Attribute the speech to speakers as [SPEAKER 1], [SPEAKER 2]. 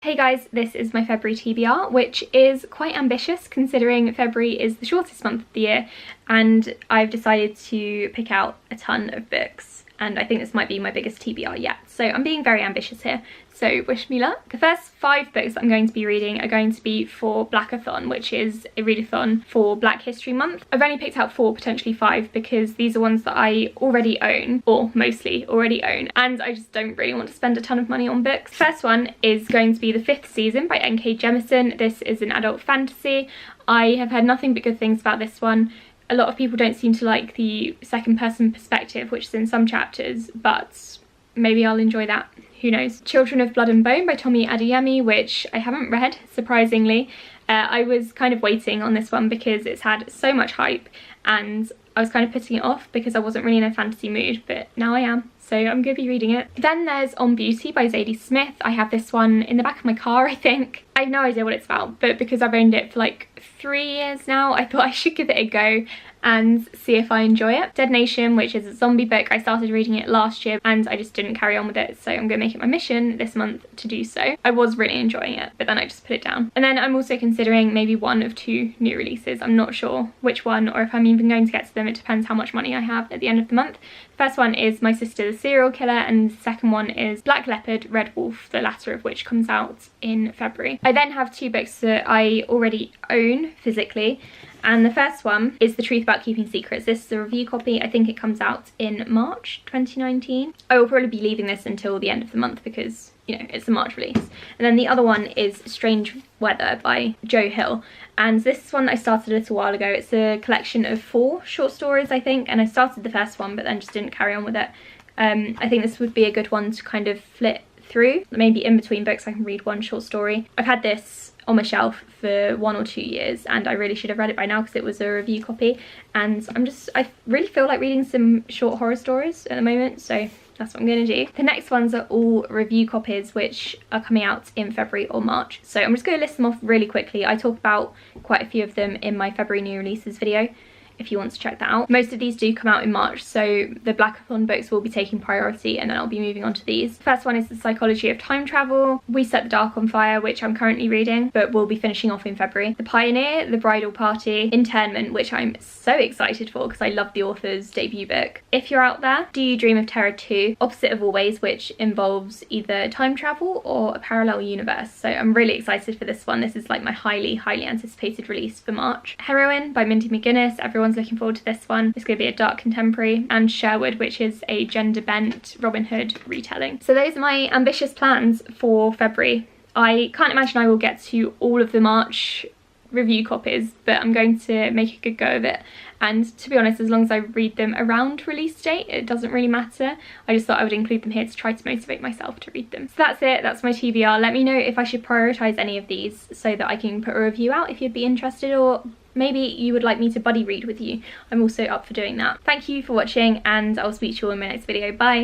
[SPEAKER 1] Hey guys, this is my February TBR, which is quite ambitious considering February is the shortest month of the year, and I've decided to pick out a ton of books, and I think this might be my biggest TBR yet, so I'm being very ambitious here, so wish me luck. The first 5 books that I'm going to be reading are going to be for Blackathon, which is a readathon for Black History Month. I've only picked out 4, potentially 5, because these are ones that I already own, or mostly already own, and I just don't really want to spend a ton of money on books. The first one is going to be The 5th Season by N.K. Jemisin. This is an adult fantasy. I have heard nothing but good things about this one. A lot of people don't seem to like the second person perspective, which is in some chapters, but maybe I'll enjoy that. Who knows? Children of Blood and Bone by Tommy Adeyemi, which I haven't read, surprisingly. I was kind of waiting on this one because it's had so much hype, and I was kind of putting it off because I wasn't really in a fantasy mood, but now I am, so I'm going to be reading it. Then there's On Beauty by Zadie Smith. I have this one in the back of my car, I think. I have no idea what it's about, but because I've owned it for like 3 years now, I thought I should give it a go and see if I enjoy it. Dead Nation, which is a zombie book. I started reading it last year and I just didn't carry on with it, so I'm going to make it my mission this month to do so. I was really enjoying it, but then I just put it down. And then I'm also considering maybe 1 of 2 new releases. I'm not sure which one or if I'm even going to get to them. It depends how much money I have at the end of the month. The first one is My Sister the Serial Killer, and the second one is Black Leopard, Red Wolf, the latter of which comes out in February. I then have 2 books that I already own physically, and the first one is The Truth About Keeping Secrets. This is a review copy. I think it comes out in March 2019. I will probably be leaving this until the end of the month because, you know, it's a March release. And then the other one is Strange Weather by Joe Hill. And this one I started a little while ago. It's a collection of 4 short stories, I think. And I started the first one, but then just didn't carry on with it. I think this would be a good one to kind of flip through. Maybe in between books I can read 1 short story. I've had this on my shelf for 1 or 2 years, and I really should have read it by now because it was a review copy, and I really feel like reading some short horror stories at the moment, so that's what I'm going to do. The next ones are all review copies which are coming out in February or March, so I'm just going to list them off really quickly. I talk about quite a few of them in my February new releases video, if you want to check that out. Most of these do come out in March, so the Blackathon books will be taking priority and then I'll be moving on to these. First one is The Psychology of Time Travel. We Set the Dark on Fire, which I'm currently reading, but we'll be finishing off in February. The Pioneer, The Bridal Party, Internment, which I'm so excited for because I love the author's debut book. If You're Out There, Do You Dream of Terror 2, Opposite of Always, which involves either time travel or a parallel universe. So I'm really excited for this one. This is like my highly anticipated release for March. Heroine by Mindy McGuinness. Everyone's looking forward to this one. It's going to be a dark contemporary. And Sherwood, which is a gender-bent Robin Hood retelling. So those are my ambitious plans for February. I can't imagine I will get to all of the March review copies, but I'm going to make a good go of it. And to be honest, as long as I read them around release date, it doesn't really matter. I just thought I would include them here to try to motivate myself to read them. So that's it, that's my TBR. Let me know if I should prioritise any of these so that I can put a review out if you'd be interested, or maybe you would like me to buddy read with you. I'm also up for doing that. Thank you for watching, and I'll speak to you all in my next video. Bye!